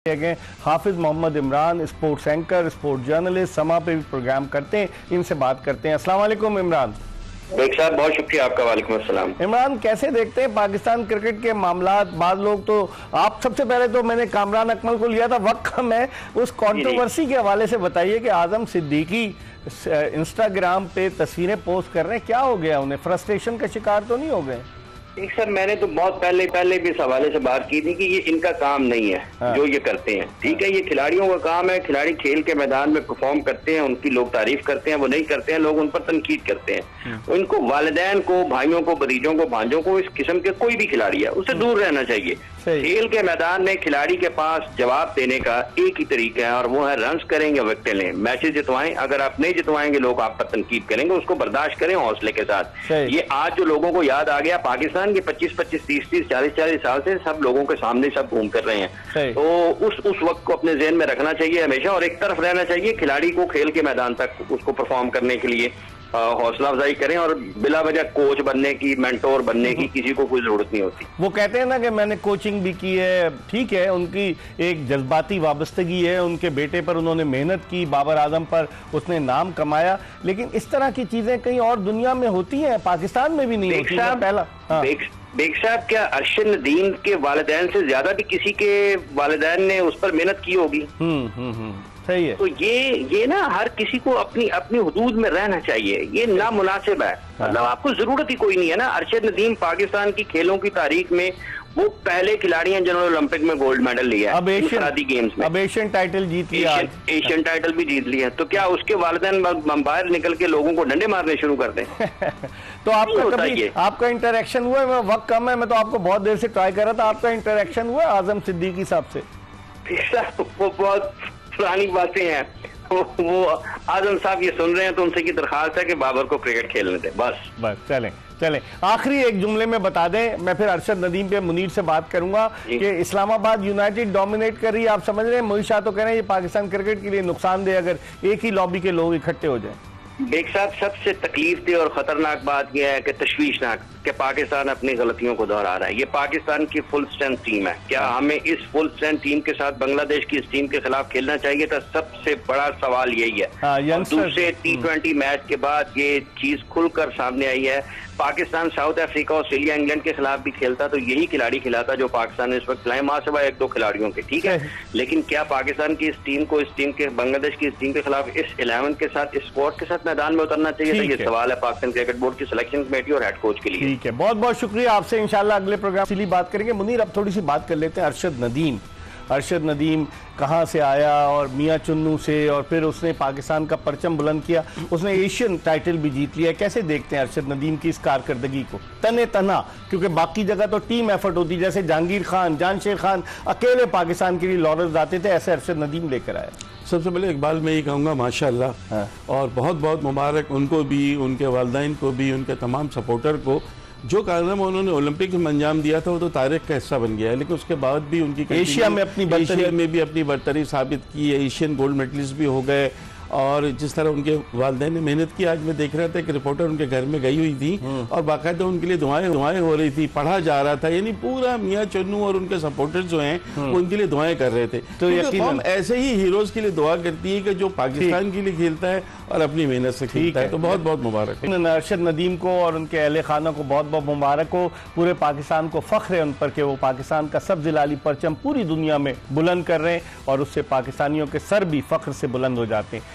गए हाफिज Mohammad Imran, sports anchor, sports journalist, Samaa पे भी प्रोग्राम करते हैं। इनसे बात करते हैं। अस्सलाम वालेकुम इमरान। बेग साहब बहुत शुक्रिया आपका। वालेकुम अस्सलाम। इमरान, कैसे देखते हैं पाकिस्तान क्रिकेट के मामलात? बाद लोग तो आप सबसे पहले तो मैंने कामरान अकमल को लिया था, वक्त कम है, उस कंट्रोवर्सी के हवाले से बताइए कि आजम सिद्दीकी इंस्टाग्राम पे तस्वीरें पोस्ट कर रहे हैं, क्या हो गया? उन्हें फ्रस्ट्रेशन का शिकार तो नहीं हो गए? एक सर, मैंने तो बहुत पहले भी इस हवाले से बात की थी कि ये इनका काम नहीं है। हाँ। जो ये करते हैं, ठीक है, ये खिलाड़ियों का काम है। खिलाड़ी खेल के मैदान में परफॉर्म करते हैं, उनकी लोग तारीफ करते हैं, वो नहीं करते हैं लोग उन पर तनकीद करते हैं। उनको वालिदैन को, भाइयों को, भतीजों को, भांजों को, इस किस्म के कोई भी खिलाड़ी है उससे दूर रहना चाहिए। खेल के मैदान में खिलाड़ी के पास जवाब देने का एक ही तरीका है और वो है रन्स करें या विकेट लें, मैचेस जितवाएं। अगर आप नहीं जितवाएंगे लोग आप पर तनकीद करेंगे, उसको बर्दाश्त करें हौसले के साथ। ये आज जो लोगों को याद आ गया, पाकिस्तान के 25-25, 30-30, 40-40 साल से सब लोगों के सामने सब घूम कर रहे हैं, तो उस वक्त को अपने ज़हन में रखना चाहिए हमेशा और एक तरफ रहना चाहिए। खिलाड़ी को खेल के मैदान तक उसको परफॉर्म करने के लिए हौसला अफजाई करें और बिला वजह कोच बनने की, मेंटोर बनने की किसी को कोई जरूरत नहीं होती। वो कहते हैं ना कि मैंने कोचिंग भी की है, ठीक है, उनकी एक जज्बाती वाबस्तगी है, उनके बेटे पर उन्होंने मेहनत की, बाबर आजम पर उसने नाम कमाया, लेकिन इस तरह की चीजें कहीं और दुनिया में होती हैं, पाकिस्तान में भी नहीं होती है। पहला बेग साहब, क्या अरशद नदीम के वालिदैन से ज्यादा भी किसी के वालिदैन ने उस पर मेहनत की होगी? सही है। तो ये ना हर किसी को अपनी अपनी हुदूद में रहना चाहिए, ये नामुनासिब है। मतलब आपको जरूरत ही कोई नहीं है ना। अरशद नदीम पाकिस्तान की खेलों की तारीख में वो पहले खिलाड़ी हैं जिन्होंने ओलंपिक में गोल्ड मेडल लिया है, अब गेम्स में, अब एशियन टाइटल जीत लिया, एशियन टाइटल भी जीत लिया। तो क्या उसके वालिदैन बाहर निकल के लोगों को डंडे मारने शुरू कर दें? तो आपका इंटरेक्शन हुआ है? वक्त कम है, मैं तो आपको बहुत देर से ट्राई कर रहा था। आपका इंटरेक्शन हुआ आजम सिद्दीकी साहब से? वो बहुत पुरानी बातें हैं। वो आजम साहब ये सुन रहे हैं तो उनसे की दरखास्त है कि बाबर को क्रिकेट खेलने दें। बस चलें। आखिरी एक जुमले में बता दें, मैं फिर अरशद नदीम पे मुनीर से बात करूंगा कि इस्लामाबाद यूनाइटेड डोमिनेट कर रही है, आप समझ रहे हैं? मोहित शाह तो कह रहे हैं ये पाकिस्तान क्रिकेट के लिए नुकसानदेह अगर एक ही लॉबी के लोग इकट्ठे हो जाए। बेग साहब, सबसे तकलीफ दे और खतरनाक बात यह है कि तशवीशनाक कि पाकिस्तान अपनी गलतियों को दोहरा रहा है। ये पाकिस्तान की फुल स्ट्रेंथ टीम है। क्या हमें इस फुल स्ट्रेंथ टीम के साथ बांग्लादेश की इस टीम के खिलाफ खेलना चाहिए था? सबसे बड़ा सवाल यही है। दूसरे T20 मैच के बाद ये चीज खुलकर सामने आई है। Pakistan south Africa, Australia, England के खिलाफ भी खेलता तो यही खिलाड़ी खिलाता जो पाकिस्तान ने इस वक्त खिलाए, मां सिवाय 1-2 खिलाड़ियों के, ठीक है। लेकिन क्या पाकिस्तान की इस टीम को, इस टीम के, बांग्लादेश की इस टीम के खिलाफ इस 11 के साथ, इस स्क्वाड के साथ मैदान में उतरना चाहिए? तो ये सवाल है पाकिस्तान क्रिकेट बोर्ड की सिलेक्शन कमेटी और हेड कोच के लिए। ठीक है, बहुत बहुत शुक्रिया आपसे। इंशाल्लाह अगले प्रोग्राम इसीलिए बात करेंगे। मुनीर, अब थोड़ी सी बात कर लेते हैं अरशद नदीम कहाँ से आया और मियाँ चुन्नू से, और फिर उसने पाकिस्तान का परचम बुलंद किया, उसने एशियन टाइटल भी जीत लिया। कैसे देखते हैं अरशद नदीम की इस कारकर्दगी को तने तना? क्योंकि बाकी जगह तो टीम एफर्ट होती, जैसे जहांगीर खान, जानशेर खान अकेले पाकिस्तान के लिए लॉरेंस आते थे, ऐसे अरशद नदीम लेकर आया। सबसे पहले इकबाल मैं ये कहूँगा माशाअल्लाह, और बहुत बहुत मुबारक उनको भी, उनके वालिदैन को भी, उनके तमाम सपोर्टर को। जो कारनामा उन्होंने ओलंपिक में अंजाम दिया था वो तो तारीख का हिस्सा बन गया है, लेकिन उसके बाद भी उनकी एशिया में भी अपनी बर्तरी साबित की है। एशियन गोल्ड मेडलिस्ट भी हो गए और जिस तरह उनके वालिदैन ने मेहनत की, आज मैं देख रहा था कि रिपोर्टर उनके घर में गई हुई थी और बाकायदा उनके लिए दुआएं हो रही थी, पढ़ा जा रहा था। यानी पूरा मियाँ चन्नू और उनके सपोर्टर्स जो हैं वो उनके लिए दुआएं कर रहे थे। तो यकीनन ऐसे ही हीरोज के लिए दुआ करती है कि जो पाकिस्तान के लिए खेलता है और अपनी मेहनत से खेलता है। तो बहुत बहुत मुबारक अरशद नदीम को और उनके अहले खाना को, बहुत बहुत मुबारक हो। पूरे पाकिस्तान को फख्र है उन पर कि वो पाकिस्तान का सब जिलाली परचम पूरी दुनिया में बुलंद कर रहे हैं और उससे पाकिस्तानियों के सर भी फख्र से बुलंद हो जाते हैं।